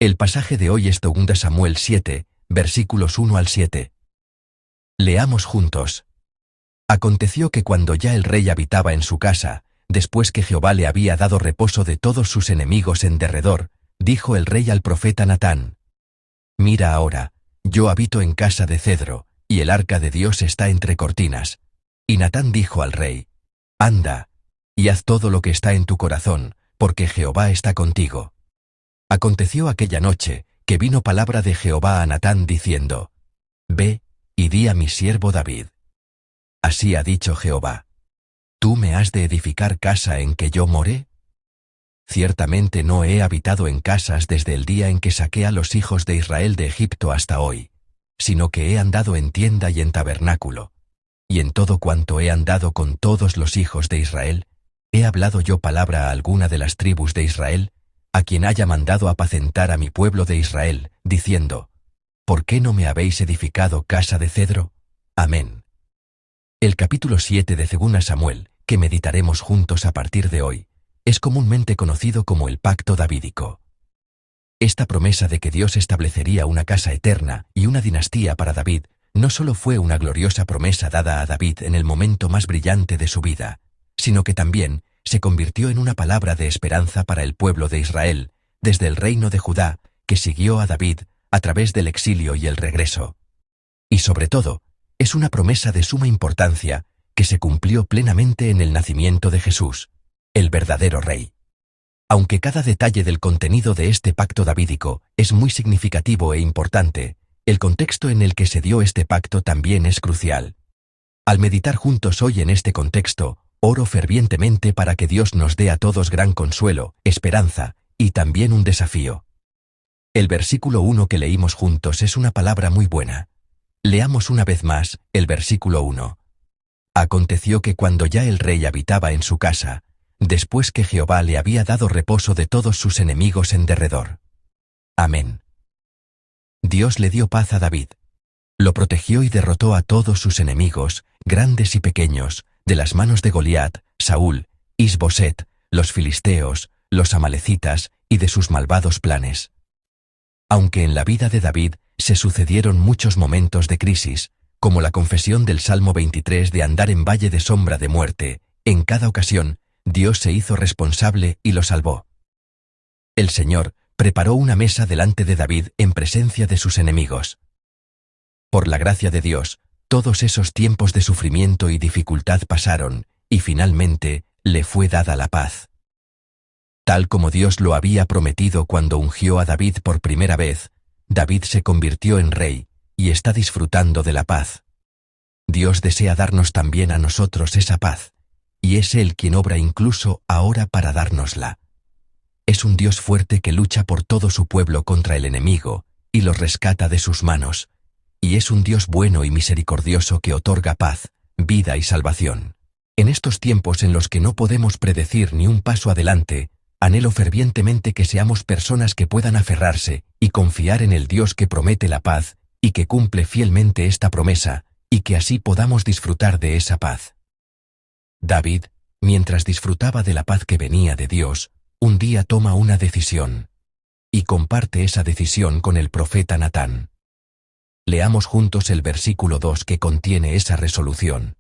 El pasaje de hoy es 2 Samuel 7, versículos 1 al 7. Leamos juntos. Aconteció que cuando ya el rey habitaba en su casa, después que Jehová le había dado reposo de todos sus enemigos en derredor, dijo el rey al profeta Natán: Mira ahora, yo habito en casa de cedro, y el arca de Dios está entre cortinas. Y Natán dijo al rey: Anda, y haz todo lo que está en tu corazón, porque Jehová está contigo. Aconteció aquella noche, que vino palabra de Jehová a Natán diciendo: Ve, y di a mi siervo David. Así ha dicho Jehová: ¿Tú me has de edificar casa en que yo moré? Ciertamente no he habitado en casas desde el día en que saqué a los hijos de Israel de Egipto hasta hoy, sino que he andado en tienda y en tabernáculo. Y en todo cuanto he andado con todos los hijos de Israel, ¿he hablado yo palabra a alguna de las tribus de Israel, a quien haya mandado apacentar a mi pueblo de Israel, diciendo: ¿Por qué no me habéis edificado casa de cedro? Amén. El capítulo 7 de 2 Samuel, que meditaremos juntos a partir de hoy, es comúnmente conocido como el Pacto Davídico. Esta promesa de que Dios establecería una casa eterna y una dinastía para David no solo fue una gloriosa promesa dada a David en el momento más brillante de su vida, sino que también se convirtió en una palabra de esperanza para el pueblo de Israel, desde el reino de Judá, que siguió a David a través del exilio y el regreso. Y sobre todo, es una promesa de suma importancia que se cumplió plenamente en el nacimiento de Jesús, el verdadero Rey. Aunque cada detalle del contenido de este pacto davídico es muy significativo e importante, el contexto en el que se dio este pacto también es crucial. Al meditar juntos hoy en este contexto, oro fervientemente para que Dios nos dé a todos gran consuelo, esperanza y también un desafío. El versículo 1 que leímos juntos es una palabra muy buena. Leamos una vez más el versículo 1. Aconteció que cuando ya el rey habitaba en su casa, después que Jehová le había dado reposo de todos sus enemigos en derredor. Amén. Dios le dio paz a David. Lo protegió y derrotó a todos sus enemigos, grandes y pequeños, de las manos de Goliat, Saúl, Is-Boset, los filisteos, los amalecitas y de sus malvados planes. Aunque en la vida de David se sucedieron muchos momentos de crisis, como la confesión del Salmo 23 de andar en valle de sombra de muerte, en cada ocasión, Dios se hizo responsable y lo salvó. El Señor preparó una mesa delante de David en presencia de sus enemigos. Por la gracia de Dios, todos esos tiempos de sufrimiento y dificultad pasaron, y finalmente le fue dada la paz. Tal como Dios lo había prometido cuando ungió a David por primera vez, David se convirtió en rey, y está disfrutando de la paz. Dios desea darnos también a nosotros esa paz, y es Él quien obra incluso ahora para dárnosla. Es un Dios fuerte que lucha por todo su pueblo contra el enemigo, y los rescata de sus manos, y es un Dios bueno y misericordioso que otorga paz, vida y salvación. En estos tiempos en los que no podemos predecir ni un paso adelante, anhelo fervientemente que seamos personas que puedan aferrarse y confiar en el Dios que promete la paz y que cumple fielmente esta promesa, y que así podamos disfrutar de esa paz. David, mientras disfrutaba de la paz que venía de Dios, un día toma una decisión, y comparte esa decisión con el profeta Natán. Leamos juntos el versículo 2 que contiene esa resolución.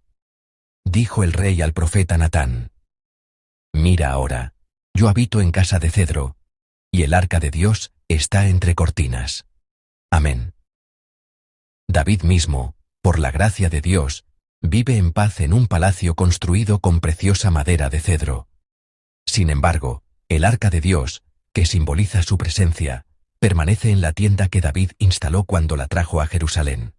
Dijo el rey al profeta Natán: Mira ahora, yo habito en casa de cedro, y el arca de Dios está entre cortinas. Amén. David mismo, por la gracia de Dios, vive en paz en un palacio construido con preciosa madera de cedro. Sin embargo, el arca de Dios, que simboliza su presencia, permanece en la tienda que David instaló cuando la trajo a Jerusalén.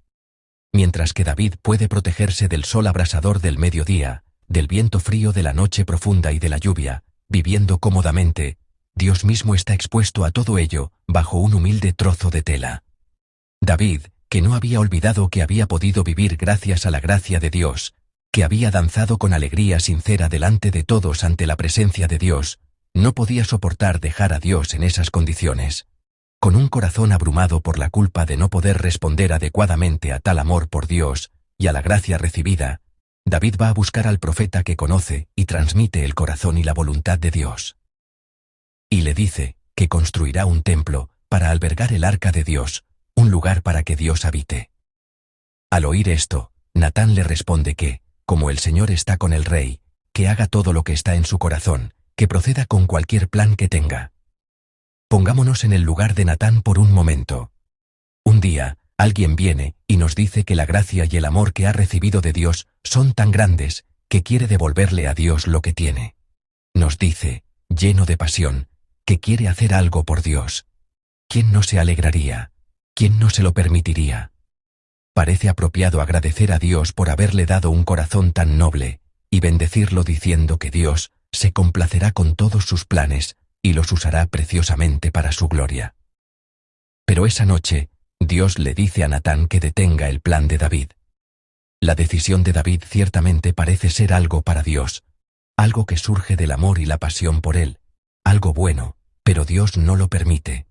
Mientras que David puede protegerse del sol abrasador del mediodía, del viento frío de la noche profunda y de la lluvia, viviendo cómodamente, Dios mismo está expuesto a todo ello bajo un humilde trozo de tela. David, que no había olvidado que había podido vivir gracias a la gracia de Dios, que había danzado con alegría sincera delante de todos ante la presencia de Dios, no podía soportar dejar a Dios en esas condiciones. Con un corazón abrumado por la culpa de no poder responder adecuadamente a tal amor por Dios y a la gracia recibida, David va a buscar al profeta que conoce y transmite el corazón y la voluntad de Dios. Y le dice que construirá un templo para albergar el arca de Dios, un lugar para que Dios habite. Al oír esto, Natán le responde que, como el Señor está con el rey, que haga todo lo que está en su corazón, que proceda con cualquier plan que tenga. Pongámonos en el lugar de Natán por un momento. Un día, alguien viene y nos dice que la gracia y el amor que ha recibido de Dios son tan grandes que quiere devolverle a Dios lo que tiene. Nos dice, lleno de pasión, que quiere hacer algo por Dios. ¿Quién no se alegraría? ¿Quién no se lo permitiría? Parece apropiado agradecer a Dios por haberle dado un corazón tan noble, y bendecirlo diciendo que Dios se complacerá con todos sus planes y los usará preciosamente para su gloria. Pero esa noche, Dios le dice a Natán que detenga el plan de David. La decisión de David ciertamente parece ser algo para Dios, algo que surge del amor y la pasión por él, algo bueno, pero Dios no lo permite.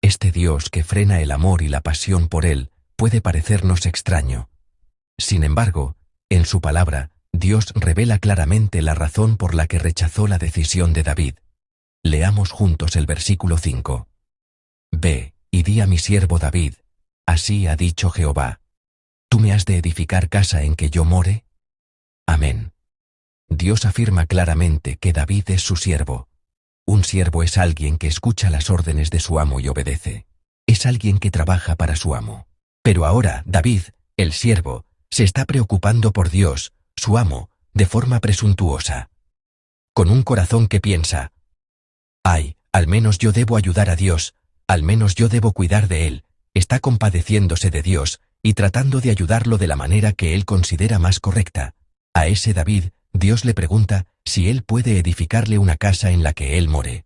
Este Dios que frena el amor y la pasión por él puede parecernos extraño. Sin embargo, en su palabra, Dios revela claramente la razón por la que rechazó la decisión de David. Leamos juntos el versículo 5. Ve, y di a mi siervo David, así ha dicho Jehová: ¿tú me has de edificar casa en que yo more? Amén. Dios afirma claramente que David es su siervo. Un siervo es alguien que escucha las órdenes de su amo y obedece. Es alguien que trabaja para su amo. Pero ahora David, el siervo, se está preocupando por Dios, su amo, de forma presuntuosa. Con un corazón que piensa: ay, al menos yo debo ayudar a Dios, al menos yo debo cuidar de él. Está compadeciéndose de Dios y tratando de ayudarlo de la manera que él considera más correcta. A ese David, Dios le pregunta si él puede edificarle una casa en la que él more.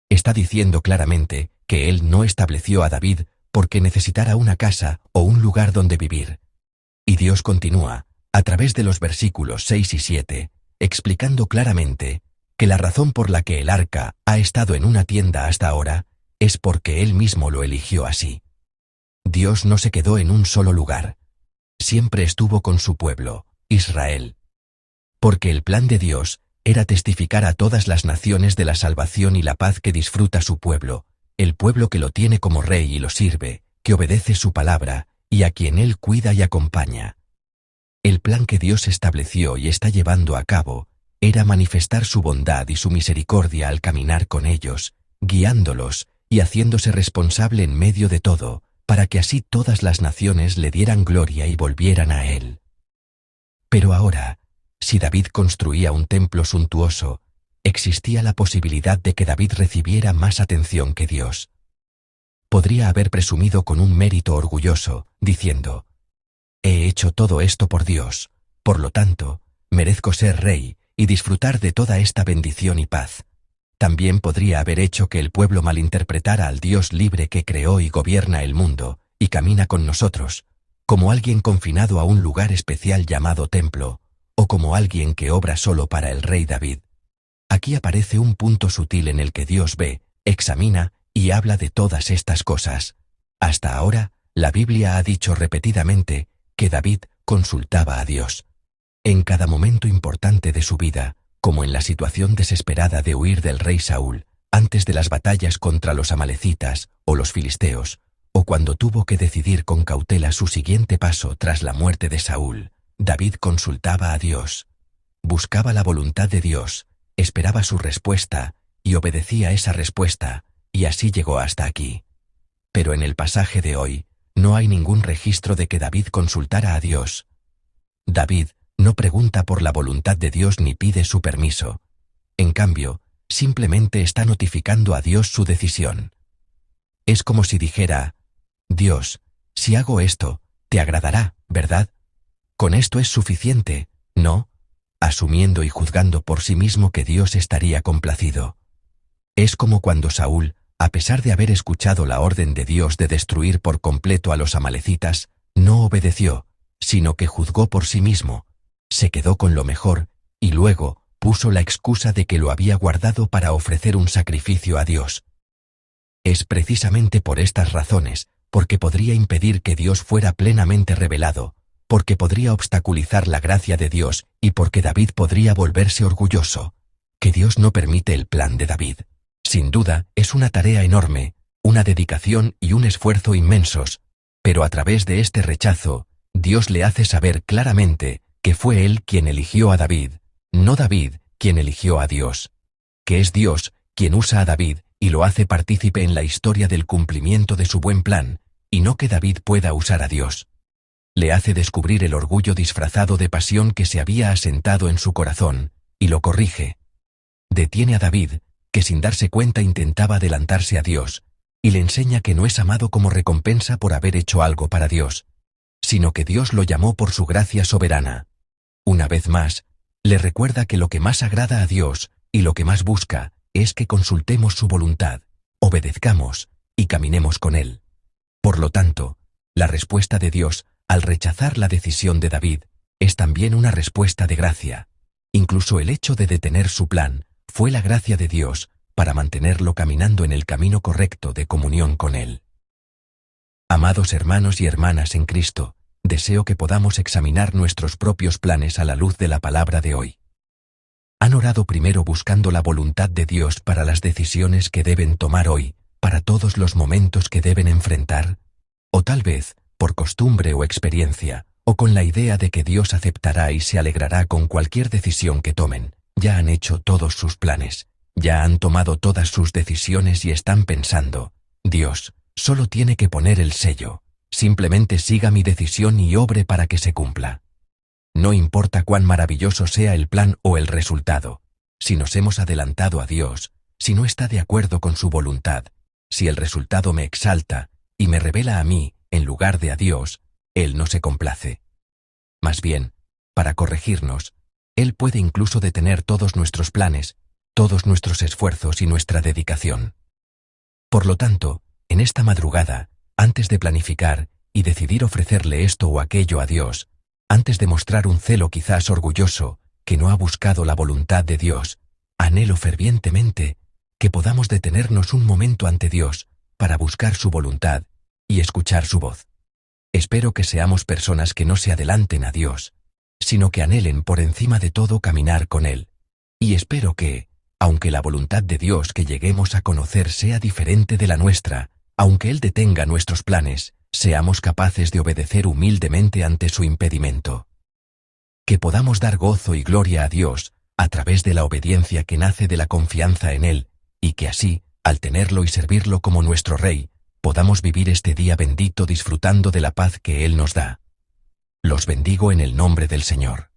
Está diciendo claramente que él no estableció a David porque necesitara una casa o un lugar donde vivir. Y Dios continúa, a través de los versículos 6 y 7, explicando claramente que la razón por la que el arca ha estado en una tienda hasta ahora es porque él mismo lo eligió así. Dios no se quedó en un solo lugar. Siempre estuvo con su pueblo, Israel. Porque el plan de Dios era testificar a todas las naciones de la salvación y la paz que disfruta su pueblo, el pueblo que lo tiene como rey y lo sirve, que obedece su palabra y a quien él cuida y acompaña. El plan que Dios estableció y está llevando a cabo era manifestar su bondad y su misericordia al caminar con ellos, guiándolos y haciéndose responsable en medio de todo, para que así todas las naciones le dieran gloria y volvieran a él. Pero ahora, si David construía un templo suntuoso, existía la posibilidad de que David recibiera más atención que Dios. Podría haber presumido con un mérito orgulloso, diciendo: he hecho todo esto por Dios, por lo tanto, merezco ser rey y disfrutar de toda esta bendición y paz. También podría haber hecho que el pueblo malinterpretara al Dios libre que creó y gobierna el mundo, y camina con nosotros, como alguien confinado a un lugar especial llamado templo, o como alguien que obra solo para el rey David. Aquí aparece un punto sutil en el que Dios ve, examina y habla de todas estas cosas. Hasta ahora, la Biblia ha dicho repetidamente que David consultaba a Dios. En cada momento importante de su vida, como en la situación desesperada de huir del rey Saúl, antes de las batallas contra los amalecitas o los filisteos, o cuando tuvo que decidir con cautela su siguiente paso tras la muerte de Saúl, David consultaba a Dios. Buscaba la voluntad de Dios, esperaba su respuesta y obedecía esa respuesta, y así llegó hasta aquí. Pero en el pasaje de hoy, no hay ningún registro de que David consultara a Dios. David no pregunta por la voluntad de Dios ni pide su permiso. En cambio, simplemente está notificando a Dios su decisión. Es como si dijera: Dios, si hago esto, te agradará, ¿verdad? Con esto es suficiente, ¿no? Asumiendo y juzgando por sí mismo que Dios estaría complacido. Es como cuando Saúl, a pesar de haber escuchado la orden de Dios de destruir por completo a los amalecitas, no obedeció, sino que juzgó por sí mismo, se quedó con lo mejor, y luego puso la excusa de que lo había guardado para ofrecer un sacrificio a Dios. Es precisamente por estas razones, porque podría impedir que Dios fuera plenamente revelado, porque podría obstaculizar la gracia de Dios y porque David podría volverse orgulloso, que Dios no permite el plan de David. Sin duda, es una tarea enorme, una dedicación y un esfuerzo inmensos, pero a través de este rechazo, Dios le hace saber claramente que fue Él quien eligió a David, no David quien eligió a Dios. Que es Dios quien usa a David y lo hace partícipe en la historia del cumplimiento de su buen plan, y no que David pueda usar a Dios. Le hace descubrir el orgullo disfrazado de pasión que se había asentado en su corazón, y lo corrige. Detiene a David, que sin darse cuenta intentaba adelantarse a Dios, y le enseña que no es amado como recompensa por haber hecho algo para Dios, sino que Dios lo llamó por su gracia soberana. Una vez más, le recuerda que lo que más agrada a Dios, y lo que más busca, es que consultemos su voluntad, obedezcamos, y caminemos con Él. Por lo tanto, la respuesta de Dios, al rechazar la decisión de David, es también una respuesta de gracia. Incluso el hecho de detener su plan, fue la gracia de Dios, para mantenerlo caminando en el camino correcto de comunión con Él. Amados hermanos y hermanas en Cristo, deseo que podamos examinar nuestros propios planes a la luz de la palabra de hoy. ¿Han orado primero buscando la voluntad de Dios para las decisiones que deben tomar hoy, para todos los momentos que deben enfrentar? O tal vez, por costumbre o experiencia, o con la idea de que Dios aceptará y se alegrará con cualquier decisión que tomen, ya han hecho todos sus planes, ya han tomado todas sus decisiones y están pensando, Dios, solo tiene que poner el sello, simplemente siga mi decisión y obre para que se cumpla. No importa cuán maravilloso sea el plan o el resultado, si nos hemos adelantado a Dios, si no está de acuerdo con su voluntad, si el resultado me exalta y me revela a mí, en lugar de a Dios, Él no se complace. Más bien, para corregirnos, Él puede incluso detener todos nuestros planes, todos nuestros esfuerzos y nuestra dedicación. Por lo tanto, en esta madrugada, antes de planificar y decidir ofrecerle esto o aquello a Dios, antes de mostrar un celo quizás orgulloso, que no ha buscado la voluntad de Dios, anhelo fervientemente que podamos detenernos un momento ante Dios para buscar su voluntad y escuchar su voz. Espero que seamos personas que no se adelanten a Dios, sino que anhelen por encima de todo caminar con Él. Y espero que, aunque la voluntad de Dios que lleguemos a conocer sea diferente de la nuestra, aunque Él detenga nuestros planes, seamos capaces de obedecer humildemente ante su impedimento. Que podamos dar gozo y gloria a Dios a través de la obediencia que nace de la confianza en Él, y que así, al tenerlo y servirlo como nuestro Rey, podamos vivir este día bendito disfrutando de la paz que Él nos da. Los bendigo en el nombre del Señor.